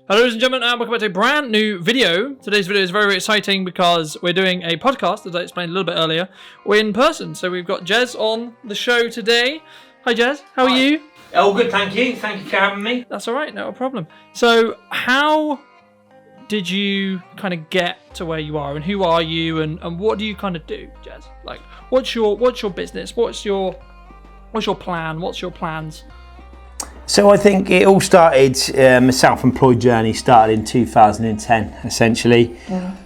Hello ladies and gentlemen, and welcome back to a brand new video. Today's video is very, very exciting because we're doing a podcast, as I explained a little bit earlier. We're in person, so we've got Jez on the show today. Hi Jez, how are you? All good, thank you. Thank you for having me. That's alright, no problem. So, how did you kind of get to where you are, and who are you, and what do you kind of do, Jez? Like, what's your business? What's your plan? What's your plans? So I think it all started, my self-employed journey started in 2010, essentially.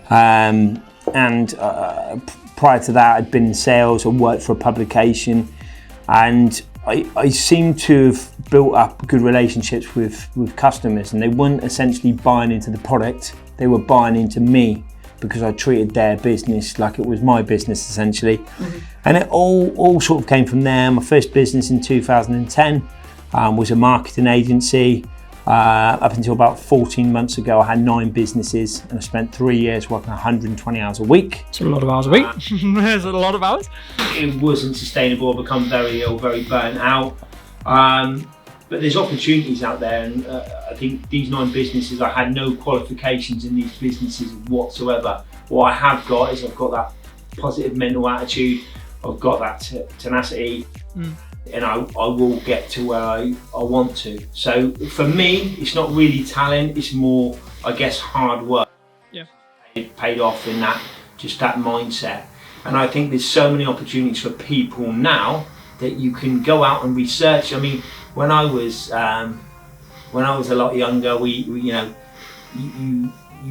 And prior to that, I'd been in sales, I worked for a publication, and I seemed to have built up good relationships with customers, and they weren't essentially buying into the product, they were buying into me because I treated their business like it was my business, essentially. And it all sort of came from there. My first business in 2010 was a marketing agency. Up until about 14 months ago, I had 9 businesses, and I spent 3 years working 120 hours a week. It's a lot of hours a week. It's a lot of hours. It wasn't sustainable. I become very ill, very burnt out. But there's opportunities out there, and I think these 9 businesses, I had no qualifications in these businesses whatsoever. What I have got is I've got that positive mental attitude, I've got that tenacity. And I will get to where I want to. So for me, it's not really talent, it's more, I guess, hard work. Yeah. It paid off in that mindset. And I think there's so many opportunities for people now that you can go out and research. I mean, when I was a lot younger, you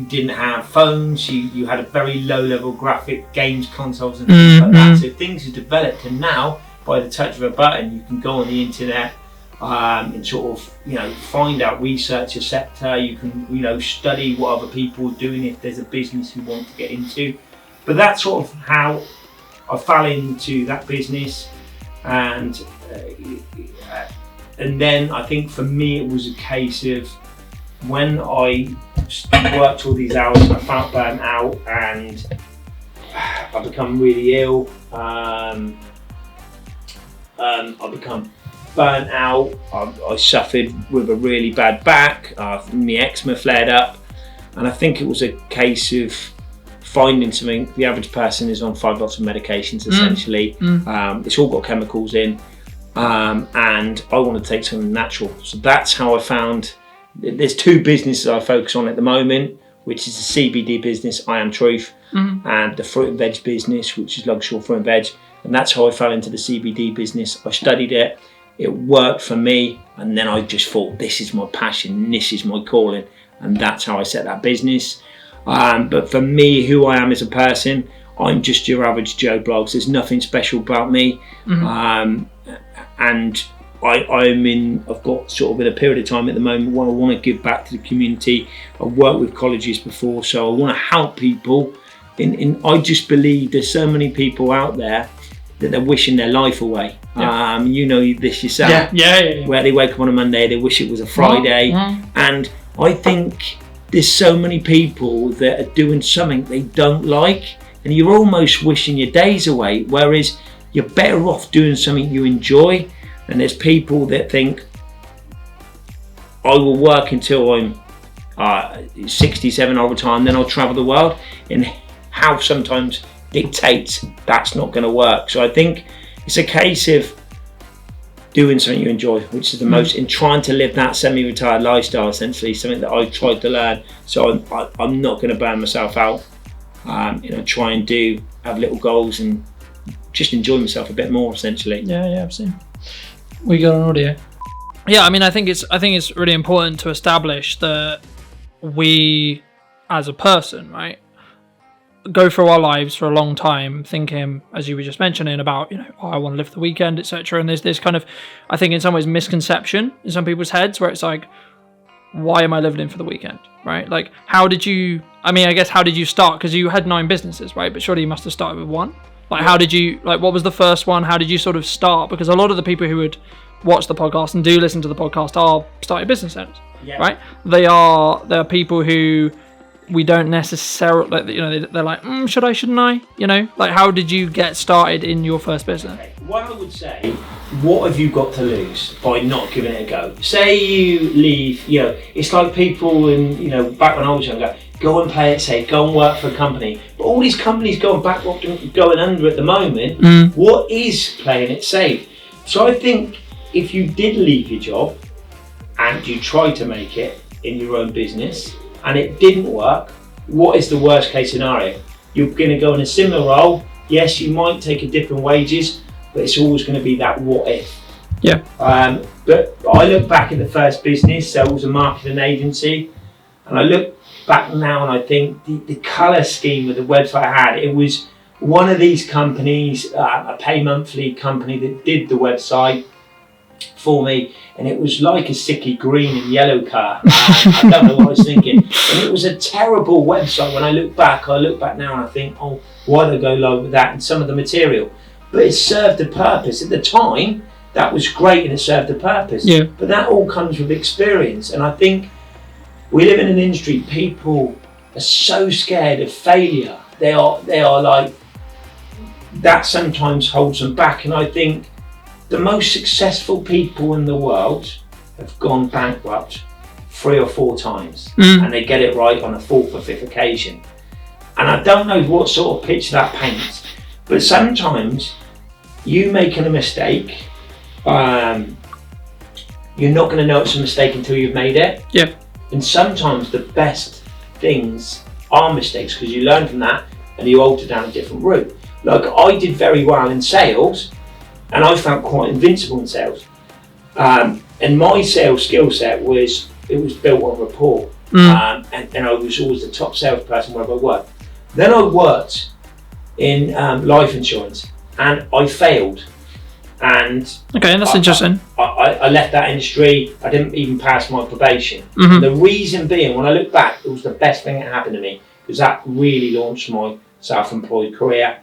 didn't have phones, you had a very low level graphic games consoles and things like that. So things have developed, and now, by the touch of a button, you can go on the internet and sort of, find out, research a sector. You can, study what other people are doing if there's a business you want to get into. But that's sort of how I fell into that business, and then I think for me it was a case of when I worked all these hours, I felt burnt out, and I become really ill. I become burnt out. I suffered with a really bad back. My eczema flared up, and I think it was a case of finding something. The average person is on 5 lots of medications, essentially. It's all got chemicals in, and I want to take something natural. So that's how I found. There's 2 businesses I focus on at the moment, which is the CBD business, I Am Truth, and the fruit and veg business, which is Luxury Fruit and Veg. And that's how I fell into the CBD business. I studied it, it worked for me, and then I just thought, this is my passion, this is my calling, and that's how I set that business. But for me, who I am as a person, I'm just your average Joe Bloggs. There's nothing special about me. And I've got sort of in a period of time at the moment where I want to give back to the community. I've worked with colleges before, so I want to help people. I just believe there's so many people out there that they're wishing their life away. You know this yourself. Yeah. Where they wake up on a Monday, they wish it was a Friday. And I think there's so many people that are doing something they don't like, and you're almost wishing your days away, whereas you're better off doing something you enjoy. And there's people that think, I will work until I'm 67, I'll retire, and then I'll travel the world. And how sometimes dictates that's not going to work. So I think it's a case of doing something you enjoy, which is the most, in trying to live that semi-retired lifestyle, essentially, something that I tried to learn. So I'm not going to burn myself out. Try and have little goals and just enjoy myself a bit more, essentially. Yeah, I've seen. We got an audio. Yeah, I mean, I think it's really important to establish that we, as a person, right, go through our lives for a long time thinking, as you were just mentioning, about, I want to live the weekend, etc. And there's this kind of, I think in some ways, misconception in some people's heads where it's like, why am I living for the weekend, right? Like, how did you start? Because you had 9 businesses, right? But surely you must have started with 1. Like, how did you, what was the first one? How did you sort of start? Because a lot of the people who would watch the podcast and do listen to the podcast are starting business owners, right? They are people who we don't necessarily, like, you know, they're like, should I, shouldn't I? You know, like, how did you get started in your first business? Okay. What I would say, what have you got to lose by not giving it a go? Say you leave, you know, it's like people in, you know, back when I was younger, go and play it safe, go and work for a company. But all these companies going bankrupt and going under at the moment, what is playing it safe? So I think if you did leave your job and you tried to make it in your own business and it didn't work, what is the worst case scenario? You're going to go in a similar role. Yes, you might take a different wages, but it's always going to be that what if. Yeah. But I look back at the first business, so it was a marketing agency, and I look back now and I think the colour scheme of the website I had, it was one of these companies, a pay monthly company that did the website for me, and it was like a sicky green and yellow car. I don't know what I was thinking, and it was a terrible website. When I look back now and I think, oh, why did I go live with that and some of the material? But it served a purpose at the time. That was great and it served a purpose. Yeah. But that all comes with experience, and I think we live in an industry, people are so scared of failure. They are like, that sometimes holds them back. And I think the most successful people in the world have gone bankrupt 3 or 4 times, and they get it right on a 4th or 5th occasion. And I don't know what sort of picture that paints, but sometimes you making a mistake, you're not going to know it's a mistake until you've made it. Yeah. And sometimes the best things are mistakes because you learn from that and you alter down a different route. Like, I did very well in sales and I felt quite invincible in sales. And my sales skill set was built on rapport. And I was always the top salesperson wherever I worked. Then I worked in life insurance and I failed. And okay, that's interesting. I left that industry. I didn't even pass my probation. The reason being, when I look back, it was the best thing that happened to me because that really launched my self-employed career.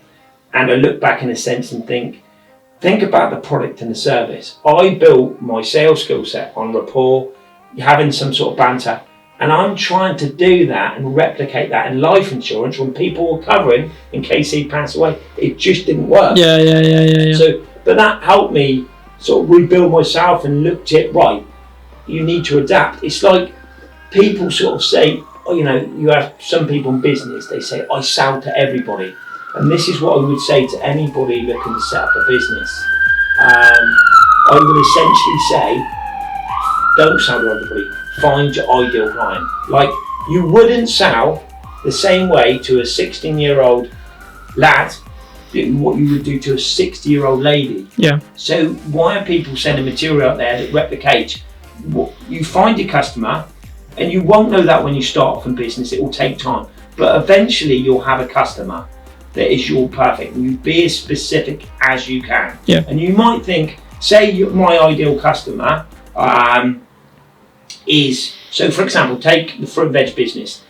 And I look back in a sense and think about the product and the service. I built my sales skill set on rapport, having some sort of banter, and I'm trying to do that and replicate that in life insurance when people were covering in case he passed away. It just didn't work. Yeah. So, but that helped me sort of rebuild myself and looked at, right, you need to adapt. It's like people sort of say, oh, you know, you have some people in business, they say, I sell to everybody. And this is what I would say to anybody looking to set up a business. I would essentially say, don't sell to everybody. Find your ideal client. Like, you wouldn't sell the same way to a 16-year-old lad what you would do to a 60-year-old lady. Yeah. So why are people sending material out there that replicates? You find your customer, and you won't know that when you start off in business. It will take time, but eventually you'll have a customer that is your perfect. And you be as specific as you can. Yeah. And you might think, say my ideal customer is, so for example, take the fruit and veg business.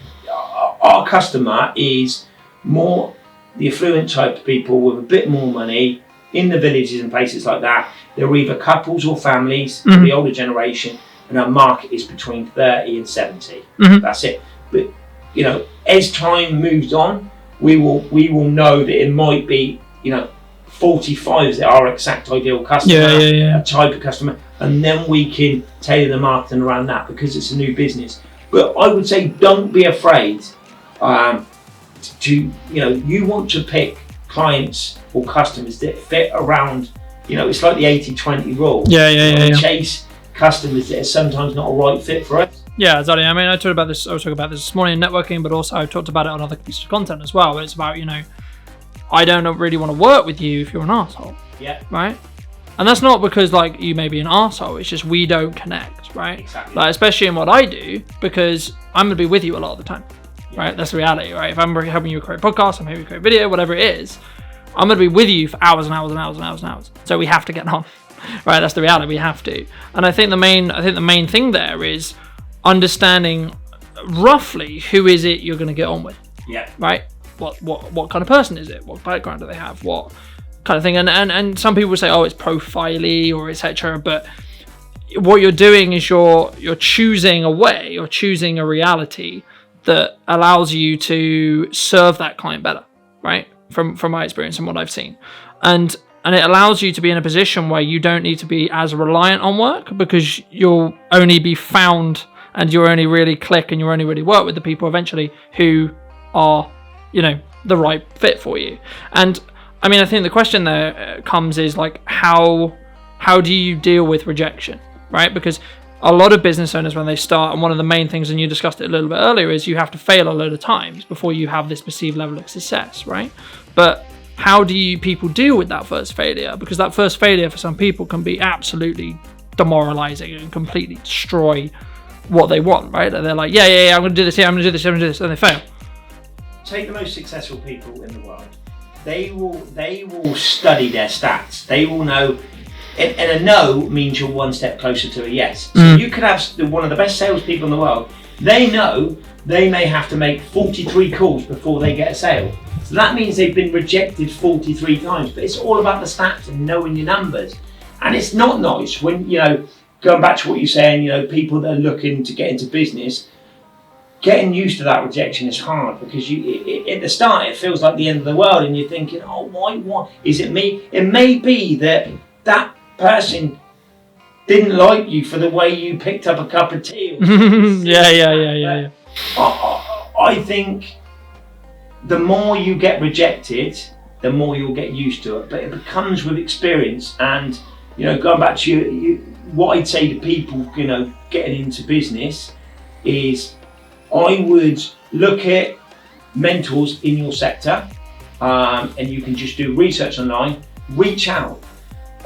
Our customer is more the affluent type of people with a bit more money in the villages and places like that. They're either couples or families, the older generation, and our market is between 30 and 70. That's it. But you know, as time moves on, we will know that it might be, you know, 45 is our exact ideal customer, a type of customer, and then we can tailor the marketing around that because it's a new business. But I would say don't be afraid to, you know, you want to pick clients or customers that fit around, you know, it's like the 80-20 rule. Chase customers that are sometimes not a right fit for us. Yeah, exactly. I mean, I was talking about this morning in networking, but also I talked about it on other pieces of content as well. It's about, you know, I don't really want to work with you if you're an arsehole. Yeah. Right? And that's not because, like, you may be an arsehole. It's just we don't connect, right? Exactly. Like, especially in what I do, because I'm going to be with you a lot of the time. Right? That's the reality, right? If I'm helping you create a podcast, I'm helping you create a video, whatever it is, I'm going to be with you for hours and hours and hours and hours and hours. So we have to get on, right? That's the reality. We have to. And I think the main thing there is understanding roughly who is it you're going to get on with. Yeah. Right? What kind of person is it? What background do they have? What kind of thing? And some people say, oh, it's profile-y or etc. But what you're doing is you're choosing a way, you're choosing a reality that allows you to serve that client better, right? From my experience and what I've seen. And it allows you to be in a position where you don't need to be as reliant on work, because you'll only be found and you'll only really click and you'll only really work with the people eventually who are, the right fit for you. And I mean, I think the question there comes is like, how do you deal with rejection, right? Because a lot of business owners, when they start, and one of the main things, and you discussed it a little bit earlier, is you have to fail a load of times before you have this perceived level of success, right? But how do you people deal with that first failure? Because that first failure for some people can be absolutely demoralizing and completely destroy what they want, right? And they're like, yeah, I'm going to do this, I'm going to do this, and they fail. Take the most successful people in the world. They will study their stats. They will know. And a no means you're one step closer to a yes. So you could have one of the best salespeople in the world. They know they may have to make 43 calls before they get a sale. So that means they've been rejected 43 times. But it's all about the stats and knowing your numbers. And it's not nice when, going back to what you're saying, people that are looking to get into business, getting used to that rejection is hard, because at the start it feels like the end of the world, and you're thinking, oh, why? Is it me? It may be that person didn't like you for the way you picked up a cup of tea. Yeah. I think the more you get rejected, the more you'll get used to it. But it becomes with experience. And going back to what I'd say to people, getting into business is, I would look at mentors in your sector, and you can just do research online. Reach out.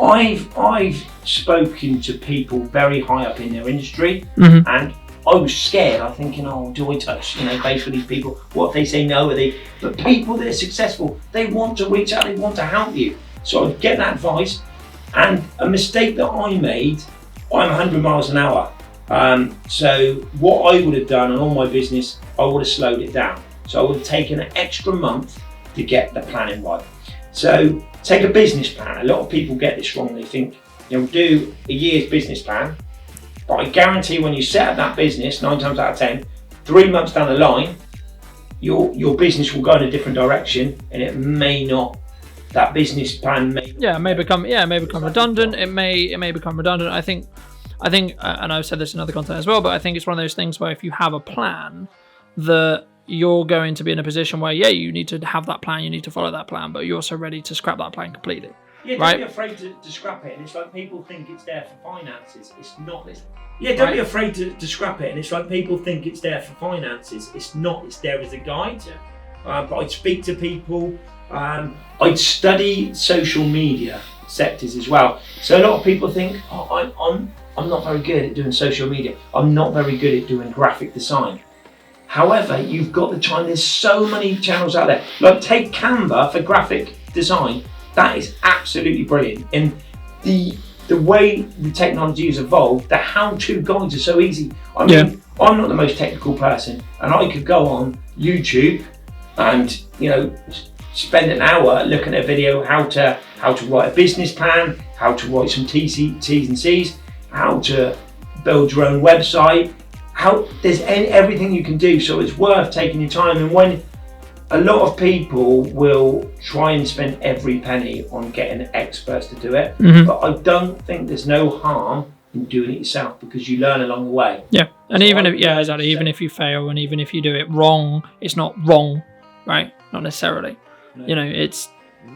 I've spoken to people very high up in their industry, and I was scared. I'm thinking, do I touch base with these people? What if they say no? But people that are successful, they want to reach out. They want to help you. So I'd get that advice. And a mistake that I made, I'm 100 miles an hour. So what I would have done on all my business, I would have slowed it down. So I would have taken an extra month to get the planning right. So take a business plan. A lot of people get this wrong. They think do a year's business plan, but I guarantee when you set up that business, 9 times out of 10, 3 months down the line, your business will go in a different direction, and it may not. That business plan may become redundant. It may become redundant. I think, and I've said this in other content as well, but I think it's one of those things where if you have a plan, that you're going to be in a position where, you need to have that plan, you need to follow that plan, but you're also ready to scrap that plan completely. Yeah, don't be afraid to scrap it. And it's like people think it's there for finances. It's not. Don't be afraid to scrap it. And it's like people think it's there for finances. It's not. It's there as a guide. Yeah. But I'd speak to people. I'd study social media sectors as well. So a lot of people think, I'm not very good at doing social media. I'm not very good at doing graphic design. However, you've got the time. There's so many channels out there. Like take Canva for graphic design. That is absolutely brilliant. And the way the technology has evolved, the how-to guides are so easy. I mean, I'm not the most technical person, and I could go on YouTube and spend an hour looking at a video how to write a business plan, how to write some T's and C's, how to build your own website. There's everything you can do, so it's worth taking your time. And when a lot of people will try and spend every penny on getting experts to do it, but I don't think there's no harm in doing it yourself, because you learn along the way. Yeah, and so even if you fail, and even if you do it wrong, it's not wrong, right? Not necessarily. No. It's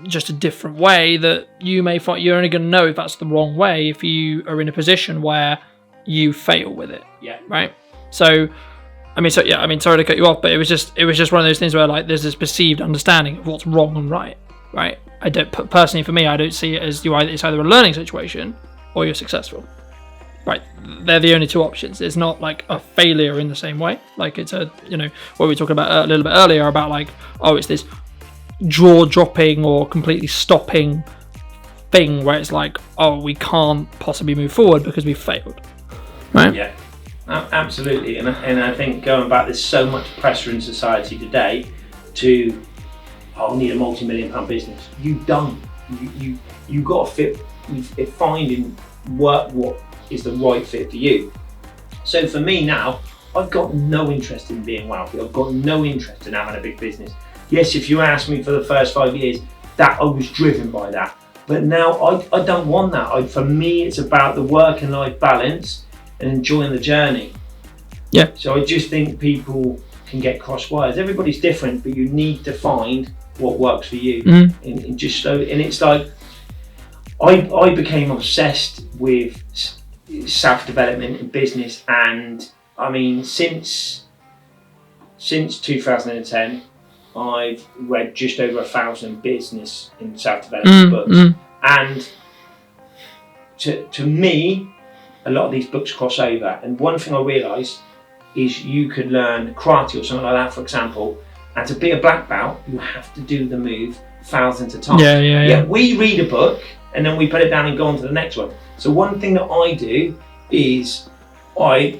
just a different way that you may find. You're only going to know if that's the wrong way if you are in a position where you fail with it. Yeah. Right. So, sorry to cut you off, but it was just one of those things where there's this perceived understanding of what's wrong and right. I don't personally, for me, I don't see it as it's either a learning situation or you're successful. Right, they're the only two options. It's not like a failure in the same way. Like it's what we were talking about a little bit earlier about it's this jaw dropping or completely stopping thing where it's like, we can't possibly move forward because we've failed. Right? Yeah. Absolutely, and I think going back, there's so much pressure in society today to, need a multi-million-pound business. You don't. You got to find and work what is the right fit for you. So for me now, I've got no interest in being wealthy. I've got no interest in having a big business. Yes, if you asked me for the first 5 years, that I was driven by that. But now I don't want that. For me, it's about the work and life balance and enjoying the journey. Yeah. So I just think people can get cross wires. Everybody's different, but you need to find what works for you. And just so, and it's like, I became obsessed with self-development in business, and I mean, since 2010, I've read just over 1,000 business and self-development books. And to me, a lot of these books cross over. And one thing I realised is you could learn karate or something like that, for example, and to be a black belt, you have to do the move thousands of times. Yeah. We read a book and then we put it down and go on to the next one. So one thing that I do is I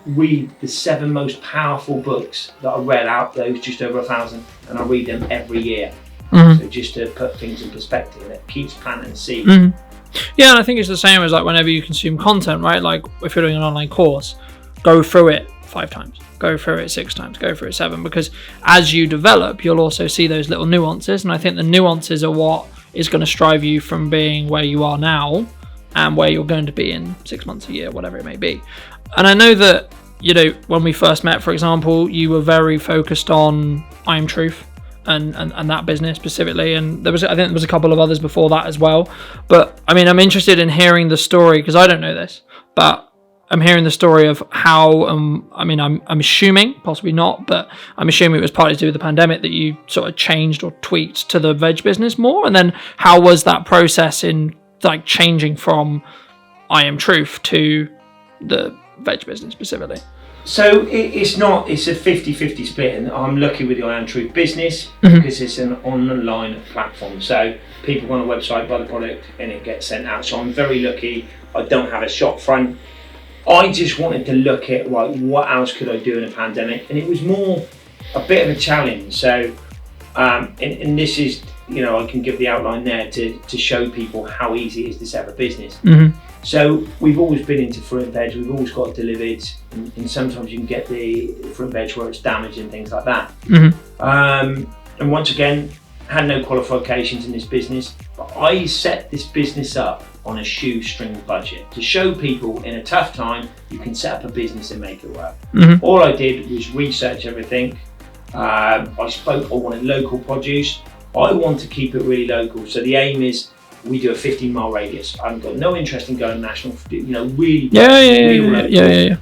read the 7 most powerful books that I read out, those just over 1,000, and I read them every year. So just to put things in perspective, and it keeps planting seeds. Yeah, and I think it's the same as like whenever you consume content, right? Like if you're doing an online course, go through it 5 times, go through it 6 times, go through it 7, because as you develop, you'll also see those little nuances, and I think the nuances are what is going to strive you from being where you are now and where you're going to be in 6 months, a year, whatever it may be. And I know that, you know, when we first met, for example, you were very focused on I Am Truth and that business specifically, and I think there was a couple of others before that as well. But I mean, I'm interested in hearing the story, because I don't know this, but I'm hearing the story of how, I mean, I'm assuming, possibly not, but I'm assuming it was partly to do with the pandemic that you sort of changed or tweaked to the veg business more. And then how was that process in like changing from I Am Truth to the veg business specifically? So it's a 50-50 split, and I'm lucky with the I Am Truth business because it's an online platform. So people go on a website, buy the product, and it gets sent out. So I'm very lucky. I don't have a shop front. I just wanted to look at, like, what else could I do in a pandemic, and it was more a bit of a challenge. So, and this is, you know, I can give the outline there to show people how easy it is to set up a business. So we've always been into fruit and veg. We've always got it delivered, and sometimes you can get the fruit and veg where it's damaged and things like that. And once again, had no qualifications in this business, but I set this business up on a shoestring budget to show people in a tough time you can set up a business and make it work. All I did was research everything. I wanted local produce. I want to keep it really local. So the aim is we do a 15-mile radius. I've got no interest in going national, you know, really. Yeah.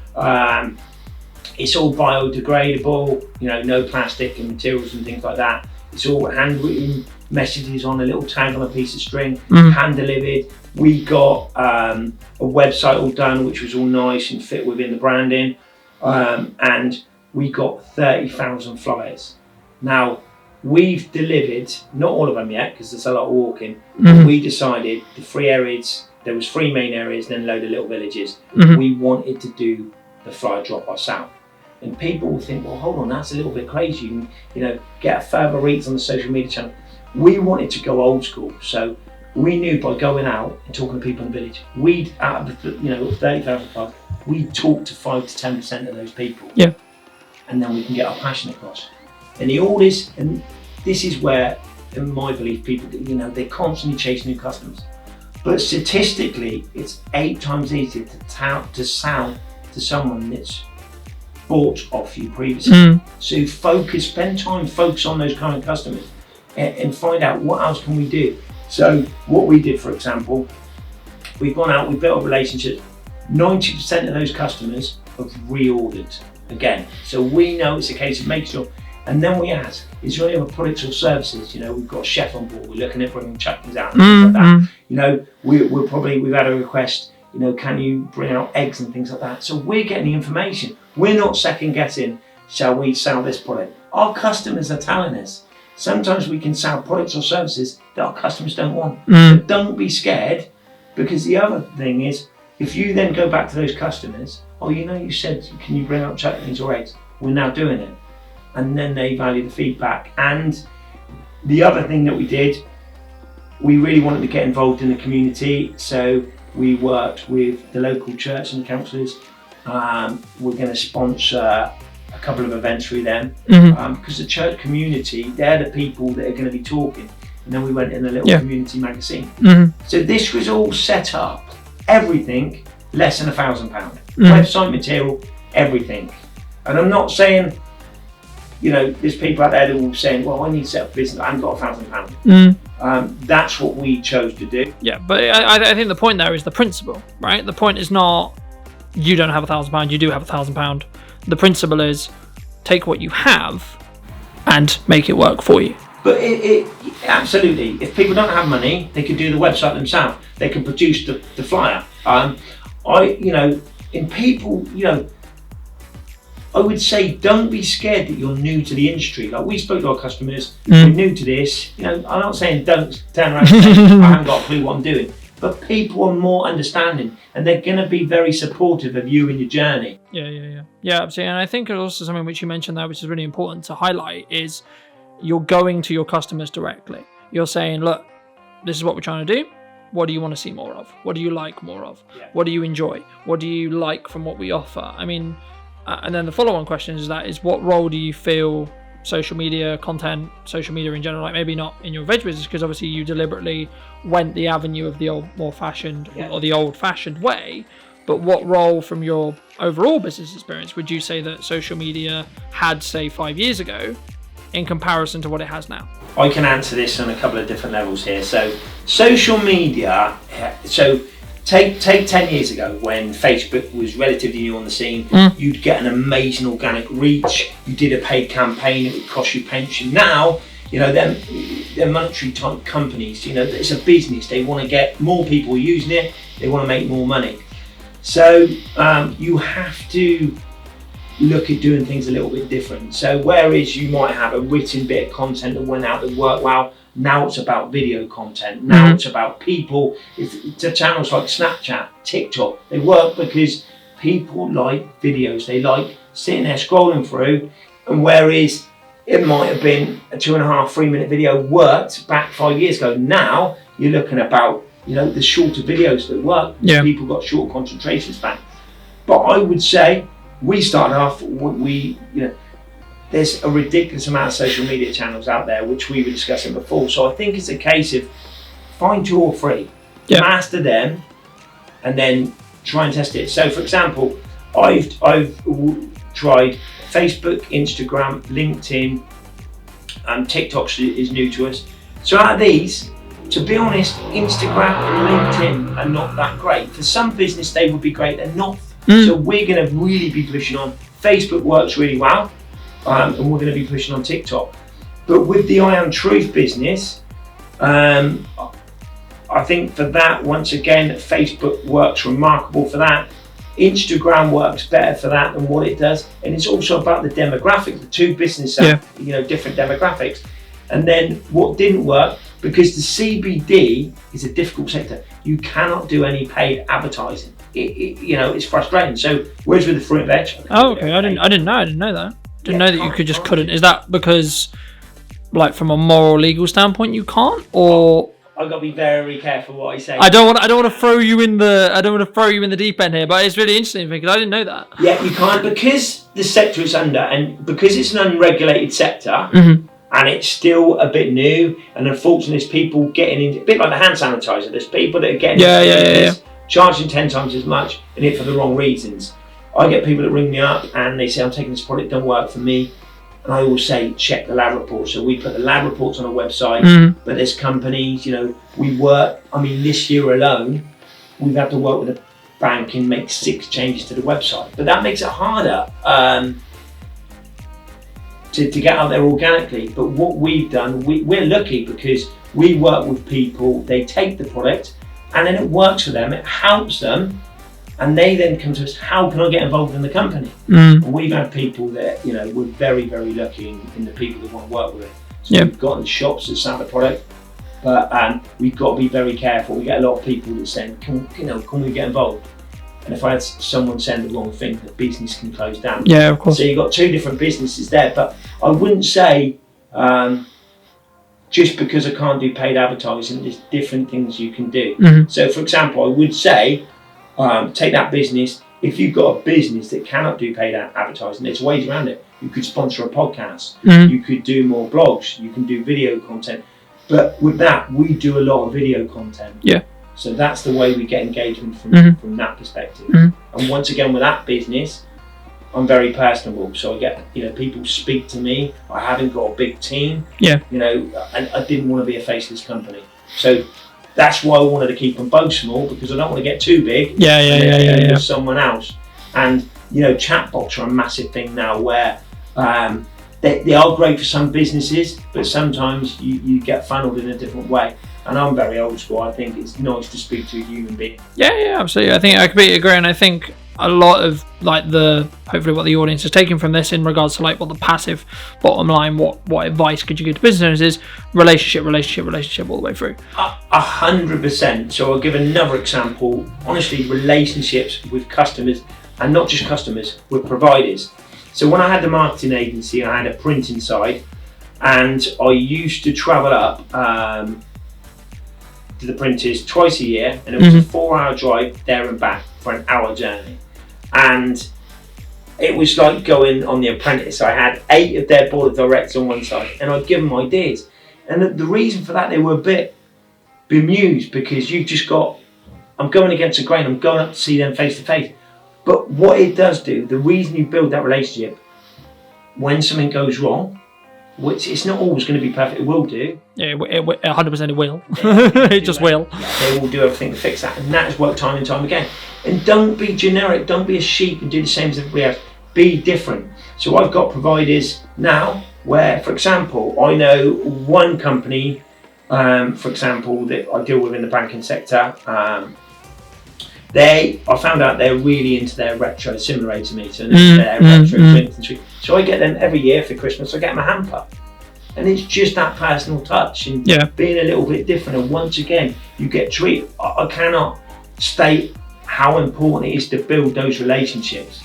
It's all biodegradable, you know, no plastic and materials and things like that. It's all handwritten messages on a little tag on a piece of string, hand delivered. We got a website all done, which was all nice and fit within the branding. And we got 30,000 flyers. Now, we've delivered, not all of them yet, because there's a lot of walking, but we decided the 3 areas, there was 3 main areas, then a load of little villages. We wanted to do the flyer drop ourselves. And people will think, well, hold on, that's a little bit crazy. You know, get a further reach on the social media channel. We wanted to go old school. So we knew by going out and talking to people in the village, we'd, out of the, you know, 30,000 flyers, we'd talk to 5 to 10% of those people. Yeah. And then we can get our passion across. And the orders, and this is where, in my belief, people, you know, they constantly chase new customers. But statistically, it's 8 times easier to sell to someone that's bought off you previously. So spend time, focus on those kind of customers and find out what else can we do. So what we did, for example, we've gone out, we've built a relationship. 90% of those customers have reordered again. So we know it's a case of making sure. And then we ask, is there any other products or services? You know, we've got a chef on board, we're looking at bringing chutneys out and things like that. You know, we've had a request, you know, can you bring out eggs and things like that? So we're getting the information. We're not second guessing, shall we sell this product? Our customers are telling us. Sometimes we can sell products or services that our customers don't want. But don't be scared, because the other thing is, if you then go back to those customers, oh, you know, you said, can you bring out chutneys or eggs? We're now doing it. And then they value the feedback. And the other thing that we did, we really wanted to get involved in the community. So we worked with the local church and the councillors, we're going to sponsor a couple of events through them, because the church community, they're the people that are going to be talking. And then we went in a little community magazine. So this was all set up, everything less than £1,000. Website material, everything. And I'm not saying, there's people out there that will saying, well, I need to set up a business, I haven't got £1,000. That's what we chose to do. Yeah, but I think the point there is the principle, right? The point is not you don't have £1,000, you do have £1,000. The principle is take what you have and make it work for you. But it absolutely, if people don't have money, they could do the website themselves. They can produce the flyer. In people, I would say don't be scared that you're new to the industry. Like we spoke to our customers, we're new to this. I'm not saying don't turn around and say, I haven't got a clue what I'm doing. But people are more understanding and they're going to be very supportive of you in your journey. Yeah, absolutely. And I think also something which you mentioned there, which is really important to highlight, is you're going to your customers directly. You're saying, look, this is what we're trying to do. What do you want to see more of? What do you like more of? Yeah. What do you enjoy? What do you like from what we offer? I mean, and then the follow-on question is what role do you feel social media content, social media in general, like maybe not in your veg business, because obviously you deliberately went the avenue of the old-fashioned way, but what role from your overall business experience would you say that social media had, say, 5 years ago in comparison to what it has now? I can answer this on a couple of different levels here. So social media, take 10 years ago when Facebook was relatively new on the scene, you'd get an amazing organic reach, you did a paid campaign, it would cost you pension. Now, they're monetary type companies, it's a business, they want to get more people using it, they want to make more money. So you have to look at doing things a little bit different. So whereas you might have a written bit of content that went out that worked well, now it's about video content. Now it's about people. It's channels like Snapchat, TikTok. They work because people like videos. They like sitting there scrolling through. And whereas it might have been a 2.5, 3 minute video worked back 5 years ago, now you're looking about the shorter videos that work. Yeah. People got short concentration span. But I would say we started off. There's a ridiculous amount of social media channels out there, which we were discussing before. So I think it's a case of find 2 or 3, master them, and then try and test it. So, for example, I've tried Facebook, Instagram, LinkedIn, and TikTok is new to us. So out of these, to be honest, Instagram and LinkedIn are not that great. For some business, they would be great. They're not. So we're going to really be pushing on. Facebook works really well. And we're going to be pushing on TikTok. But with the I Am Truth business, I think for that, once again, Facebook works remarkable for that. Instagram works better for that than what it does. And it's also about the demographics, the two businesses have, different demographics. And then what didn't work, because the CBD is a difficult sector, you cannot do any paid advertising. It's frustrating. So whereas with the fruit and veg? Oh, okay. I didn't know that. Didn't know that you could just couldn't. Is that because, like, from a moral legal standpoint, you can't, or? I've got to be very careful what I say. I don't want to throw you in the deep end here, but it's really interesting because I didn't know that. Yeah, you can't, because the sector is under, and because it's an unregulated sector, and it's still a bit new, and unfortunately, there's people getting into, a bit like the hand sanitizer. There's people that are getting charging 10 times as much, and it for the wrong reasons. I get people that ring me up and they say, I'm taking this product, it don't work for me. And I always say, check the lab reports. So we put the lab reports on our website, but there's companies, we work, this year alone, we've had to work with a bank and make 6 changes to the website. But that makes it harder to get out there organically. But what we've done, we're lucky because we work with people, they take the product and then it works for them, it helps them. And they then come to us, how can I get involved in the company? And we've had people that, we're very, very lucky in the people that want to work with it. So we've got in shops that sell the product, but we've got to be very careful. We get a lot of people that say, can we get involved? And if I had someone send the wrong thing, the business can close down. Yeah, of course. So you've got 2 different businesses there, but I wouldn't say, just because I can't do paid advertising, there's different things you can do. So for example, I would say, take that business, if you've got a business that cannot do paid advertising, there's ways around it. You could sponsor a podcast, you could do more blogs, you can do video content. But with that, we do a lot of video content. Yeah. So that's the way we get engagement from that perspective. And once again, with that business, I'm very personable. So I get, people speak to me. I haven't got a big team. Yeah. And I didn't want to be a faceless company. So that's why I wanted to keep them both small, because I don't want to get too big. Yeah. With someone else. And, chatbots are a massive thing now where they are great for some businesses, but sometimes you get funneled in a different way. And I'm very old school. I think it's nice to speak to a human being. Yeah, absolutely. I think I completely agree, and I think a lot of hopefully what the audience is taking from this in regards to what the passive bottom line, what advice could you give to business owners is relationship all the way through. 100%. So I'll give another example. Honestly, relationships with customers, and not just customers, with providers. So when I had the marketing agency, I had a printing side, and I used to travel up to the printers twice a year, and it was a 4-hour drive there and back for an hour journey. And it was like going on The Apprentice. I had 8 of their board of directors on one side, and I'd give them ideas. And the reason for that, they were a bit bemused, because you've just got, I'm going against the grain, I'm going up to see them face to face. But what it does do, the reason you build that relationship, when something goes wrong, which it's not always going to be perfect, it will do. Yeah, 100% it will. It just will. They will do everything to fix that, and that has worked time and time again. And don't be generic, don't be a sheep and do the same as everybody else. Be different. So I've got providers now where, for example, I know one company, for example, that I deal with in the banking sector. I found out they're really into their retro, similar to me, so their retro drinks and treats. So I get them every year for Christmas. I get them a hamper, and it's just that personal touch and being a little bit different. And once again, you get treated. I cannot state how important it is to build those relationships.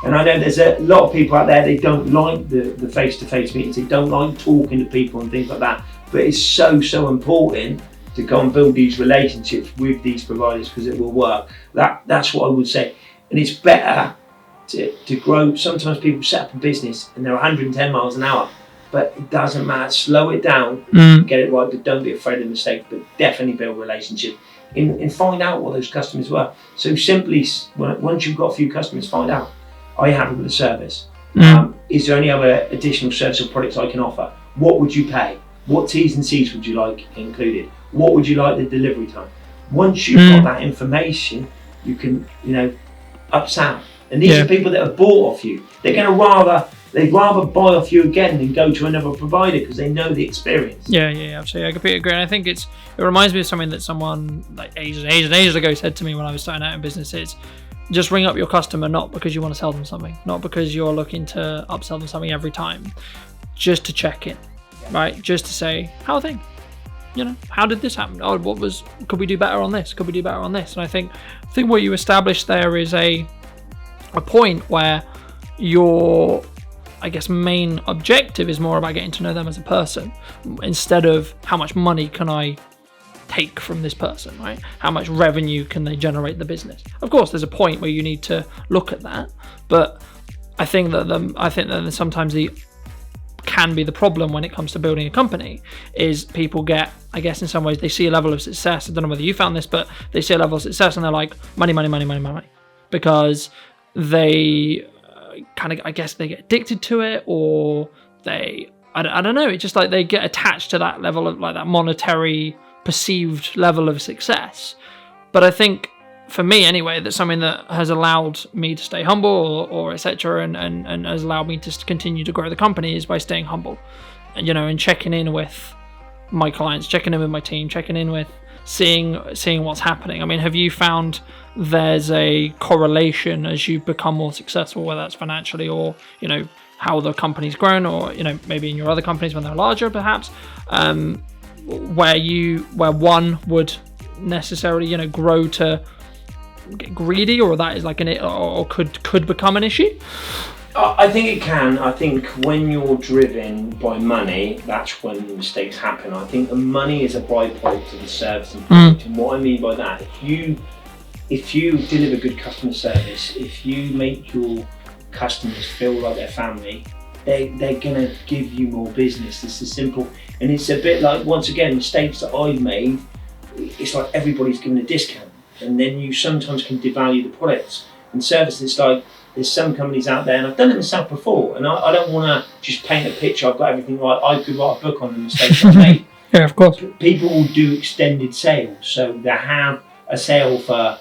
And I know there's a lot of people out there, they don't like the face-to-face meetings, they don't like talking to people and things like that. But it's so important to go and build these relationships with these providers, because it will work. That's what I would say. And it's better to grow. Sometimes people set up a business and they're 110 miles an hour, but it doesn't matter. Slow it down, get it right, but don't be afraid of mistakes, but definitely build relationships and find out what those customers were. So simply, once you've got a few customers, find out, are you happy with the service? Is there any other additional service or products I can offer? What would you pay? What T's and C's would you like included? What would you like the delivery time? Once you've got that information, you can, upsell. And these are people that have bought off you. They'd rather buy off you again than go to another provider, because they know the experience. Yeah, absolutely. I completely agree. And I think it reminds me of something that someone ages ago said to me when I was starting out in business. It's just ring up your customer, not because you want to sell them something, not because you're looking to upsell them something every time, just to check in, right? Just to say, how are things? How did this happen? Oh, could we do better on this? Could we do better on this? And I think what you established there is a point where your, I guess, main objective is more about getting to know them as a person, instead of how much money can I take from this person, right? How much revenue can they generate the business? Of course, there's a point where you need to look at that, but I think that sometimes can be the problem when it comes to building a company is people get, I guess in some ways, they see a level of success. I don't know whether you found this, but they see a level of success and they're like, money, because they kind of, I guess they get addicted to it, or I don't know, it's just like they get attached to that level of that monetary perceived level of success. But I think for me anyway, that's something that has allowed me to stay humble or etc. and has allowed me to continue to grow the company is by staying humble and checking in with my clients, checking in with my team, checking in with seeing what's happening. I mean, have you found there's a correlation as you become more successful, whether that's financially or how the company's grown, or maybe in your other companies when they're larger perhaps, where one would necessarily grow to get greedy, or that is or could become an issue? I think it can. I think when you're driven by money, that's when mistakes happen. I think the money is a byproduct of the service and product. And what I mean by that, if you if you deliver good customer service, if you make your customers feel like their family, they're gonna give you more business. It's as simple. And it's a bit like, once again, mistakes that I've made, it's like everybody's given a discount, and then you sometimes can devalue the products and services. It's like, there's some companies out there, and I've done it myself before, and I don't want to just paint a picture, I've got everything right, I could write a book on the mistakes I've made. Yeah, of course. People will do extended sales, so they have a sale for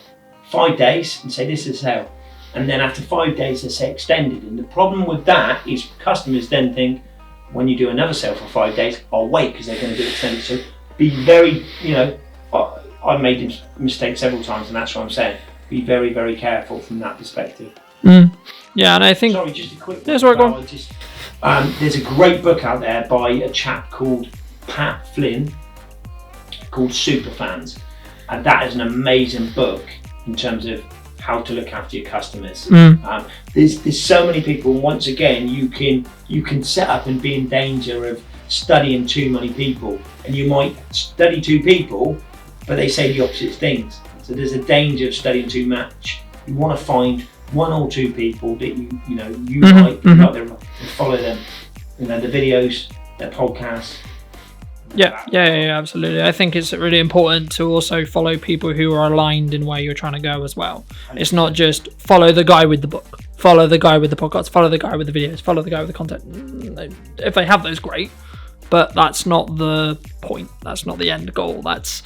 5 days and say this is a sale, and then after 5 days they say extended. And the problem with that is customers then think, when you do another sale for 5 days, I'll wait because they're going to do extended. So be very, I've made mistakes several times, and that's what I'm saying. Be very, very careful from that perspective. Yeah, and I think. Sorry, just a quick. Yeah, sorry, go on. There's a great book out there by a chap called Pat Flynn called Superfans, and that is an amazing book in terms of how to look after your customers. There's so many people, and once again, you can set up and be in danger of studying too many people, and you might study 2 people, but they say the opposite things. So there's a danger of studying too much. You want to find 1 or 2 people that you like them, and follow them. The videos, their podcasts. Yeah, absolutely. I think it's really important to also follow people who are aligned in where you're trying to go as well. It's not just follow the guy with the book, follow the guy with the podcast, follow the guy with the videos, follow the guy with the content. If they have those, great, but that's not the point. That's not the end goal. That's,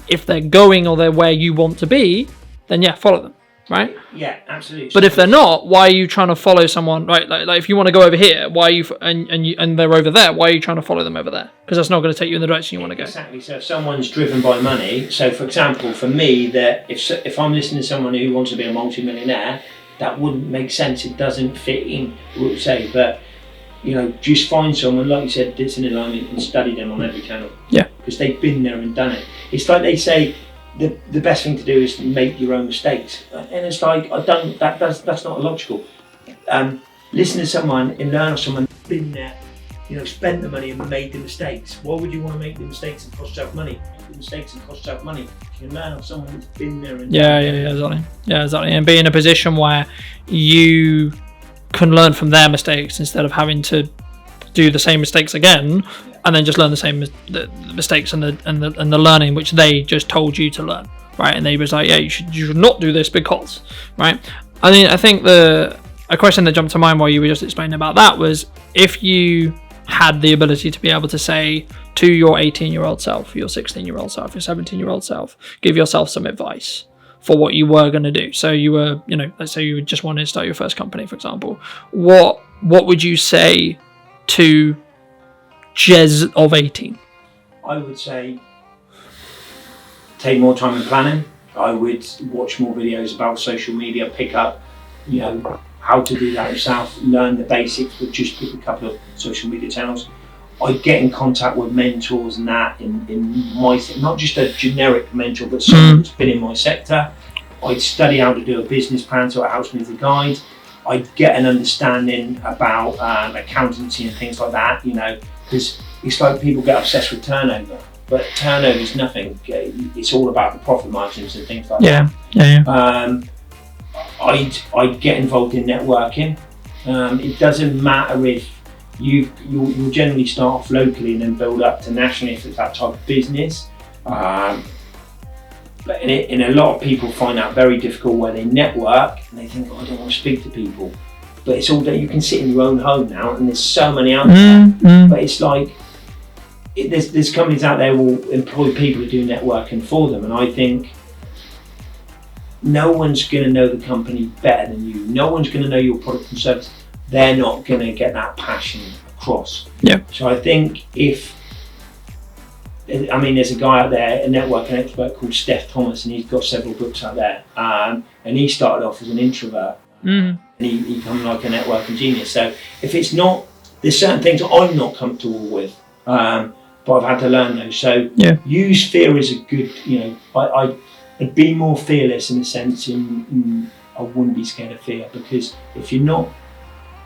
if they're going or they're where you want to be, then yeah, follow them. Right? Yeah, absolutely. But if they're not, why are you trying to follow someone? Right? Like if you want to go over here, why are you and they're over there? Why are you trying to follow them over there? Because that's not going to take you in the direction you want to go. Exactly. So if someone's driven by money, so for example, for me, that if I'm listening to someone who wants to be a multi-millionaire, that wouldn't make sense. It doesn't fit in, what we say. But just find someone, like you said, that's in alignment, and study them on every channel. Yeah. Because they've been there and done it. It's like they say, the best thing to do is make your own mistakes, and it's like, that's not logical. Listen to someone and learn of someone who's been there, spent the money and made the mistakes. Why would you want to make the mistakes and cost yourself money? Make the mistakes and cost yourself money. You can learn of someone who's been there and exactly, and be in a position where you can learn from their mistakes instead of having to do the same mistakes again. And then just learn the mistakes and the learning which they just told you to learn, right? And they was like, yeah, you should not do this because, right? I think a question that jumped to mind while you were just explaining about that was, if you had the ability to be able to say to your 18-year-old self, your 16-year-old self, your 17-year-old self, give yourself some advice for what you were going to do. So you were, let's say you just wanted to start your first company, for example. What would you say to Jez of 18? I would say take more time in planning. I would watch more videos about social media, pick up, how to do that yourself, learn the basics, but just pick a couple of social media channels. I'd get in contact with mentors and that in my, not just a generic mentor, but someone that's been in my sector. I'd study how to do a business plan, so it helps me as a guide. I'd get an understanding about accountancy and things like that, because it's like people get obsessed with turnover, but turnover is nothing. It's all about the profit margins and things like that. Yeah. I'd get involved in networking. It doesn't matter if you'll generally start off locally and then build up to nationally if it's that type of business. But in a lot of people find that very difficult where they network and they think, I don't want to speak to people. But it's all that you can sit in your own home now, and there's so many out there. But it's like, there's companies out there who will employ people to do networking for them, and I think no one's going to know the company better than you. No one's going to know your product and service. They're not going to get that passion across. Yeah. So I think there's a guy out there, a networking expert called Steph Thomas, and he's got several books out there. And he started off as an introvert. And he became like a networking genius. So if it's not, there's certain things I'm not comfortable with, but I've had to learn those. So use fear as a good, I'd be more fearless in a sense, I wouldn't be scared of fear, because if you're not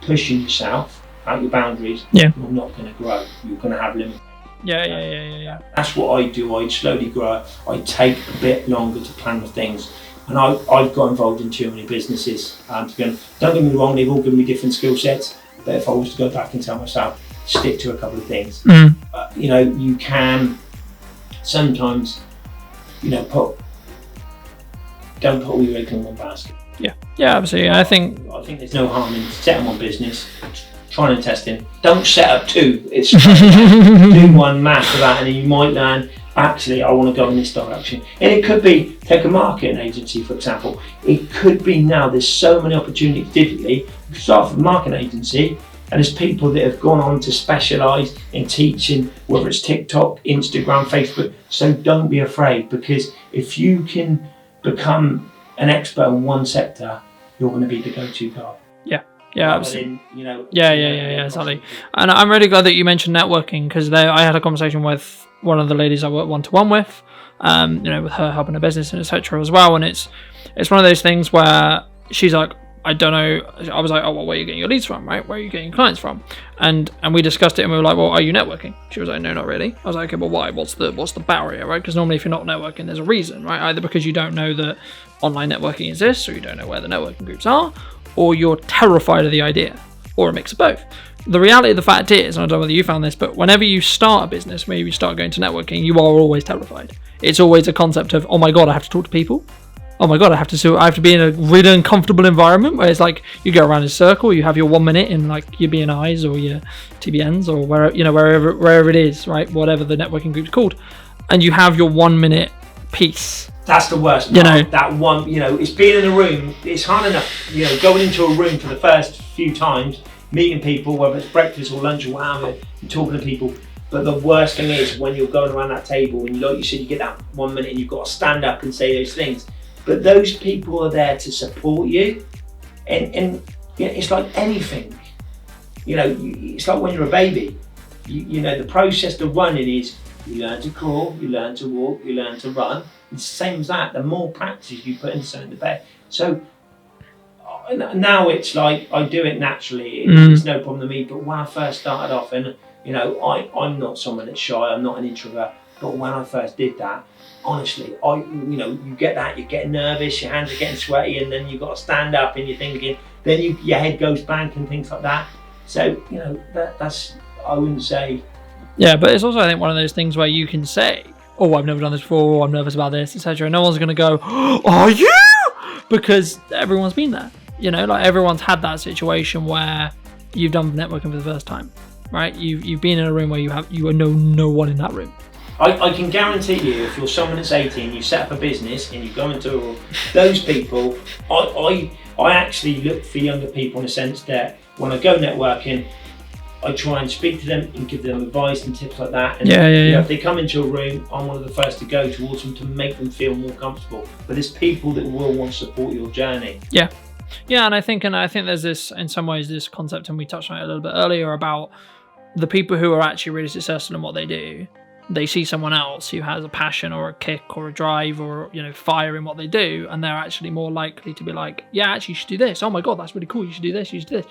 pushing yourself out your boundaries, you're not going to grow. You're going to have limits. Yeah. That's what I do. I'd slowly grow. I'd take a bit longer to plan the things. And I've got involved in too many businesses. Don't get me wrong, they've all given me different skill sets. But if I was to go back and tell myself, stick to a couple of things. You can sometimes, don't put all your eggs in one basket. Yeah, absolutely. I think there's no harm in setting one business, trying and testing. Don't set up two. It's do one mass of that, and then you might learn. Actually, I want to go in this direction. And it could be, take a marketing agency, for example. It could be now, there's so many opportunities digitally. You start with a marketing agency, and there's people that have gone on to specialise in teaching, whether it's TikTok, Instagram, Facebook. So don't be afraid, because if you can become an expert in one sector, you're going to be the go-to guy. Yeah, absolutely. Exactly. And I'm really glad that you mentioned networking, because I had a conversation with one of the ladies I work one-to-one with, with her helping her business and etc. as well. And it's one of those things where she's like, I don't know. I was like, oh, well, where are you getting your leads from, right? Where are you getting your clients from? And we discussed it, and we were like, well, are you networking? She was like, no, not really. I was like, okay, well, why? What's the barrier, right? Because normally if you're not networking, there's a reason, right? Either because you don't know that online networking exists, or you don't know where the networking groups are, or you're terrified of the idea, or a mix of both. The reality of the fact is, and I don't know whether you found this, but whenever you start a business, maybe you start going to networking, you are always terrified. It's always a concept of, oh my God, I have to talk to people. Oh my God, I have to be in a really uncomfortable environment where it's like you go around in a circle, you have your 1 minute in like your BNIs or your TBNs or wherever it is, right? Whatever the networking group's called. And you have your 1 minute piece. That's the worst part. That one, it's being in a room. It's hard enough, going into a room for the first few times, meeting people, whether it's breakfast or lunch or whatever, and talking to people. But the worst thing is when you're going around that table and like you said, you get that 1 minute and you've got to stand up and say those things. But those people are there to support you. And it's like anything. It's like when you're a baby. The process of running is you learn to crawl, you learn to walk, you learn to run. It's the same as that. The more practice you put into something, the better. So now it's like I do it naturally. It's no problem to me. But when I first started off, and I'm not someone that's shy. I'm not an introvert. But when I first did that, honestly, you get that. You get nervous. Your hands are getting sweaty, and then you've got to stand up, and you're thinking. Then your head goes blank and things like that. So that's I wouldn't say. Yeah, but it's also I think one of those things where you can say, oh, I've never done this before, or I'm nervous about this, etc. No one's going to go, are you? Because everyone's been there. Like everyone's had that situation where you've done networking for the first time, right? You've been in a room where you know no one in that room. I can guarantee you, if you're someone that's 18, you set up a business and you go into a room, those people, I actually look for younger people in the sense that when I go networking, I try and speak to them and give them advice and tips like that. And if they come into a room, I'm one of the first to go towards them to make them feel more comfortable. But there's people that will want to support your journey. Yeah, and I think there's this, in some ways, this concept, and we touched on it a little bit earlier, about the people who are actually really successful in what they do. They see someone else who has a passion or a kick or a drive or fire in what they do, and they're actually more likely to be like, yeah, actually you should do this. Oh my God, that's really cool. You should do this. You should do this.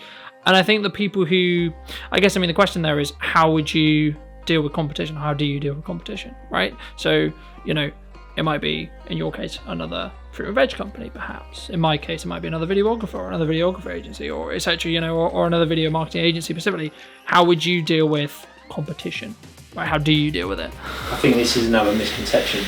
And I think the people who, the question there is, how would you deal with competition? How do you deal with competition, right? So, it might be, in your case, another fruit and veg company, perhaps. In my case, it might be another videographer or another videographer agency or etc., or another video marketing agency specifically. How would you deal with competition? Right? How do you deal with it? I think this is another misconception.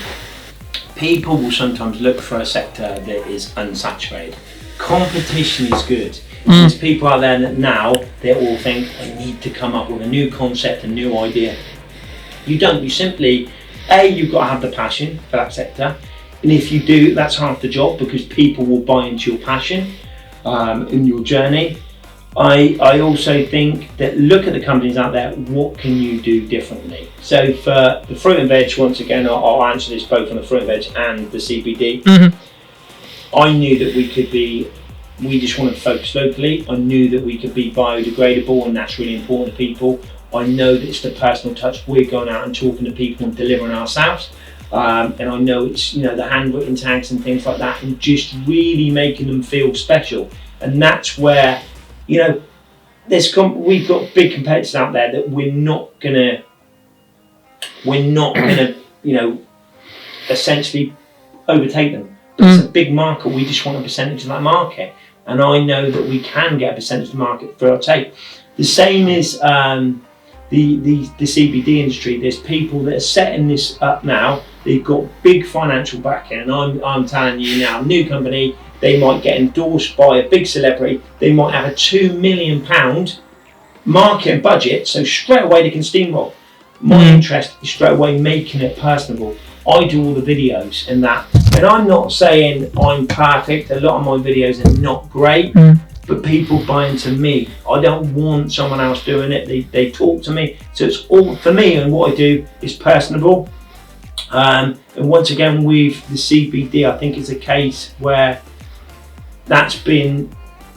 People will sometimes look for a sector that is unsaturated. Competition is good. There's people out there that now they all think, I need to come up with a new concept, a new idea. You don't. You simply, you've got to have the passion for that sector. And if you do, that's half the job, because people will buy into your passion in your journey. I also think that look at the companies out there, what can you do differently? So for the fruit and veg, once again, I'll answer this both on the fruit and veg and the CBD. I knew that we just wanted to focus locally. I knew that we could be biodegradable, and that's really important to people. I know that it's the personal touch. We're going out and talking to people and delivering ourselves. And I know it's, the handwritten tags and things like that, and just really making them feel special. And that's where, we've got big competitors out there that we're not gonna, essentially overtake them. It's a big market. We just want a percentage of that market. And I know that we can get a percentage of the market for our take. The same is the CBD industry. There's people that are setting this up now. They've got big financial backing, and I'm telling you now, new company, they might get endorsed by a big celebrity. They might have a £2 million marketing budget, so straight away they can steamroll. My interest is straight away making it personable. I do all the videos and that, and I'm not saying I'm perfect. A lot of my videos are not great, but people buy into me. I don't want someone else doing it. They talk to me, so it's all for me, and what I do is personable. And once again, with the CBD, I think it's a case where that's been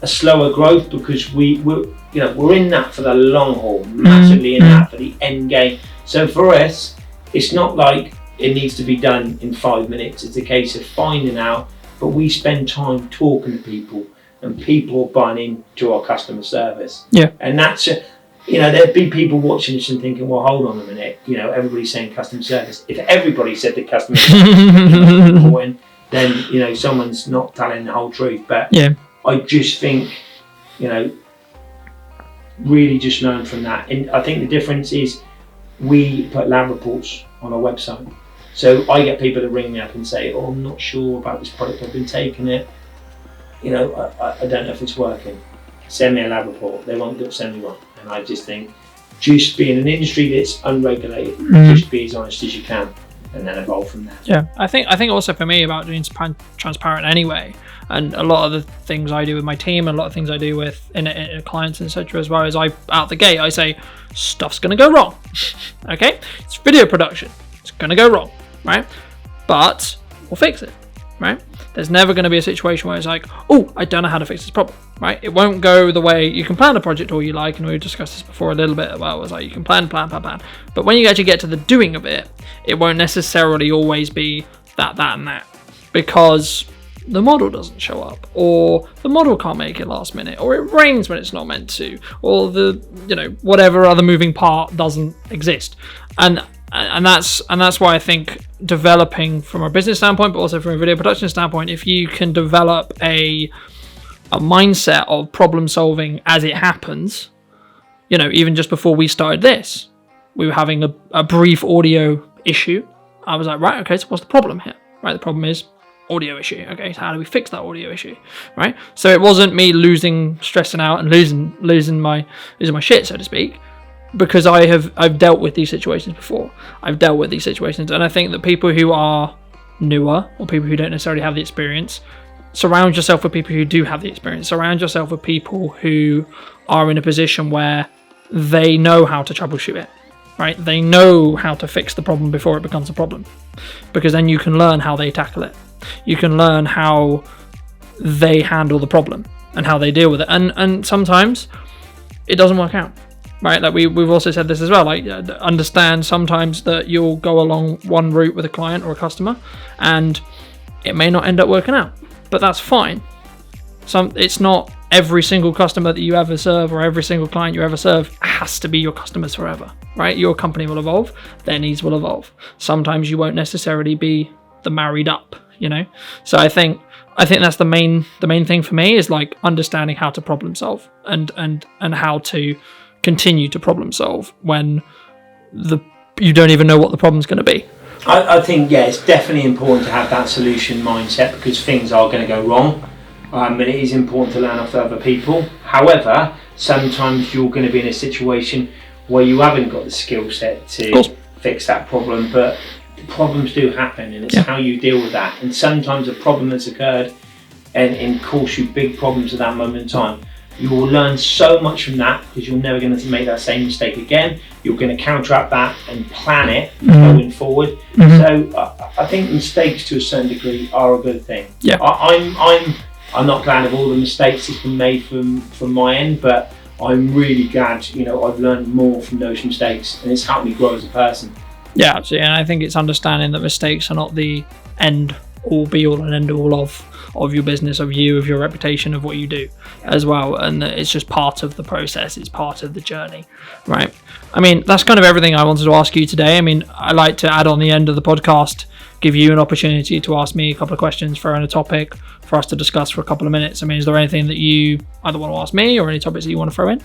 a slower growth because we're in that for the long haul, massively in that for the end game. So for us, it's not like it needs to be done in 5 minutes. It's a case of finding out, but we spend time talking to people, and people are buying into our customer service. Yeah. And that's, there'd be people watching this and thinking, well, hold on a minute, everybody's saying customer service. If everybody said the customer service, then, someone's not telling the whole truth. But I just think, really just learn from that. And I think the difference is we put lab reports on our website. So I get people that ring me up and say, oh, I'm not sure about this product, I've been taking it. I don't know if it's working. Send me a lab report. They won't send me one. And I just think, just be in an industry that's unregulated, just be as honest as you can, and then evolve from there. Yeah, I think also for me about doing transparent anyway, and a lot of the things I do with my team, and a lot of things I do with in clients, etc. as well, is out the gate I say stuff's gonna go wrong. Okay, it's video production. It's gonna go wrong, right? But we'll fix it, right? There's never going to be a situation where it's like, oh, I don't know how to fix this problem, right? It won't go the way you can plan a project all you like, and we've discussed this before a little bit about it was like you can plan. But when you actually get to the doing of it, it won't necessarily always be that, and that, because the model doesn't show up, or the model can't make it last minute, or it rains when it's not meant to, or the whatever other moving part doesn't exist. And that's why I think developing from a business standpoint, but also from a video production standpoint, if you can develop a mindset of problem solving as it happens, even just before we started this, we were having a brief audio issue. I was like, right, okay, so what's the problem here? Right, the problem is audio issue. Okay, so how do we fix that audio issue? Right, so it wasn't me stressing out and losing my shit, so to speak. Because I've dealt with these situations before. I've dealt with these situations, and I think that people who are newer, or people who don't necessarily have the experience, surround yourself with people who do have the experience. Surround yourself with people who are in a position where they know how to troubleshoot it, right? They know how to fix the problem before it becomes a problem, because then you can learn how they tackle it. You can learn how they handle the problem and how they deal with it. And sometimes it doesn't work out. Right, like we've also said this as well, like understand sometimes that you'll go along one route with a client or a customer and it may not end up working out, but that's fine. It's not every single customer that you ever serve or every single client you ever serve has to be your customers forever, right? Your company will evolve, their needs will evolve. Sometimes you won't necessarily be the married up, So I think that's the main thing for me is like understanding how to problem solve and how to continue to problem solve when you don't even know what the problem's going to be. I think it's definitely important to have that solution mindset, because things are going to go wrong, and it is important to learn off other people. However, sometimes you're going to be in a situation where you haven't got the skill set to fix that problem, but the problems do happen, and it's how you deal with that. And sometimes a problem that's occurred and cause you big problems at that moment in time, you will learn so much from that, because you're never going to make that same mistake again. You're going to counteract that and plan it going forward. So I think mistakes to a certain degree are a good thing. Yeah. I'm not glad of all the mistakes that's been made from my end, but I'm really glad, I've learned more from those mistakes, and it's helped me grow as a person. Yeah, absolutely. And I think it's understanding that mistakes are not the end all be all and end all of your business, of your reputation, of what you do as well, and it's just part of the process, it's part of the journey, right? I mean, that's kind of everything I wanted to ask you today. I mean, I like to add on the end of the podcast, give you an opportunity to ask me a couple of questions, throw in a topic for us to discuss for a couple of minutes. I mean, is there anything that you either want to ask me or any topics that you want to throw in?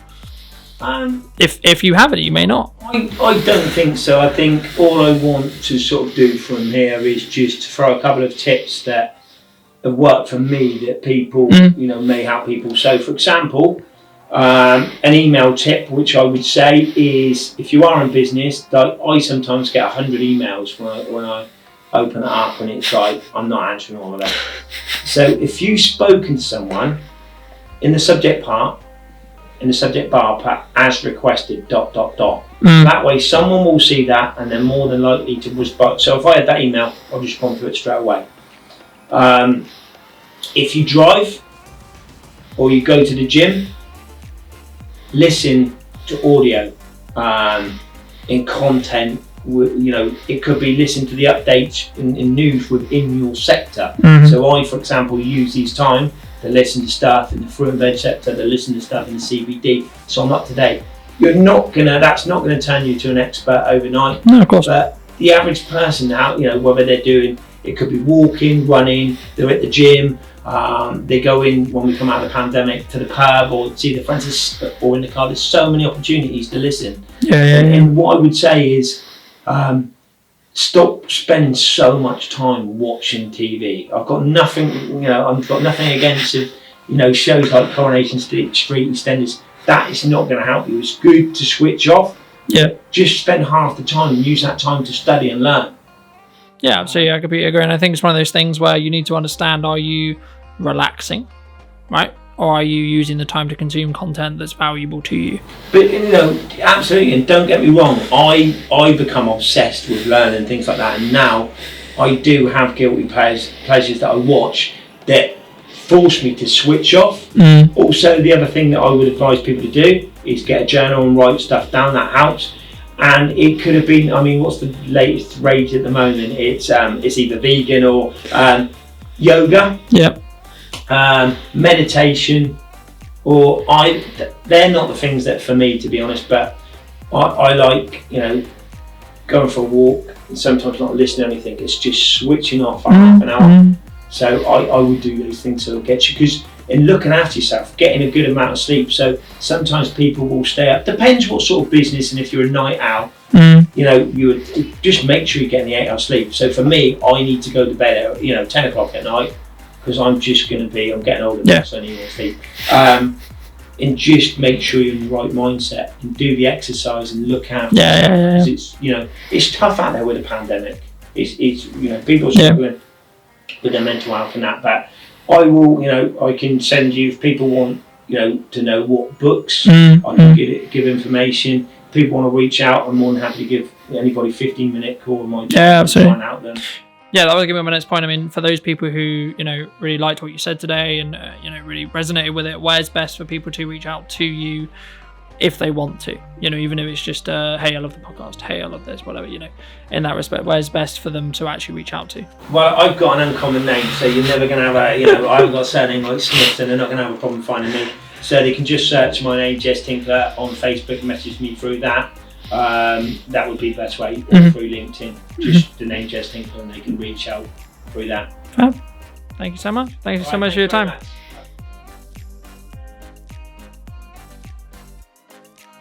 If you have it, you may not. I don't think so. I think all I want to sort of do from here is just to throw a couple of tips that have worked for me that people, may help people. So, for example, an email tip, which I would say is, if you are in business, like I sometimes get 100 emails when I open it up, and it's like, I'm not answering all of them. So if you've spoken to someone, in the subject bar, put as requested ... That way someone will see that and they're more than likely to respond. So if I had that email, I'll just respond to it straight away. If you drive or you go to the gym, listen to audio in content. It could be listen to the updates in news within your sector. So I, for example, use these time to listen to stuff in the fruit and veg sector, to listen to stuff in the CBD, so I'm up to date. That's not gonna turn you to an expert overnight. No, of course. But the average person now, whether they're doing, it could be walking, running, they're at the gym, they go in, when we come out of the pandemic, to the pub or see their friends, or in the car. There's so many opportunities to listen. And what I would say is, stop spending so much time watching TV. I've got nothing against shows like Coronation Street, EastEnders. That is not going to help you. It's good to switch off. Yeah. Just spend half the time and use that time to study and learn. Yeah, absolutely. I completely agree. And I think it's one of those things where you need to understand: are you relaxing, right? Or are you using the time to consume content that's valuable to you? But absolutely, and don't get me wrong, I become obsessed with learning things like that, and now I do have guilty pleasures that I watch that force me to switch off. Also, the other thing that I would advise people to do is get a journal and write stuff down. That helps. And it could have been, what's the latest rage at the moment? It's either vegan or yoga. Yep. Meditation, or they're not the things that for me, to be honest, but I like going for a walk and sometimes not listening to anything. It's just switching off for half an hour. So I would do those things to get you, because in looking after yourself, getting a good amount of sleep. So sometimes people will stay up, depends what sort of business, and if you're a night owl, you would just make sure you're getting the 8 hours sleep. So for me, I need to go to bed at 10 o'clock at night, because I'm getting older, so I need more sleep. And just make sure you're in the right mindset and do the exercise and look after yourself. Because it's tough out there with the pandemic. It's people are struggling with their mental health and that. But I can send you, if people want to know what books, I can give information. If people want to reach out, I'm more than happy to give anybody 15-minute call on my absolutely. Find out them. Yeah, that was going to be my next point. I mean, for those people who, really liked what you said today and, really resonated with it, where's best for people to reach out to you if they want to? Even if it's just, hey, I love the podcast, hey, I love this, whatever, in that respect, where's best for them to actually reach out to? Well, I've got an uncommon name, so you're never going to have I haven't got a surname like Smith, and they're not going to have a problem finding me. So they can just search my name, Jez Tinkler, on Facebook, message me through that. That would be the best way, or through LinkedIn. Just the name Jez Tinkler, and they can reach out through that. Thank you so much. Thank you so much for your time.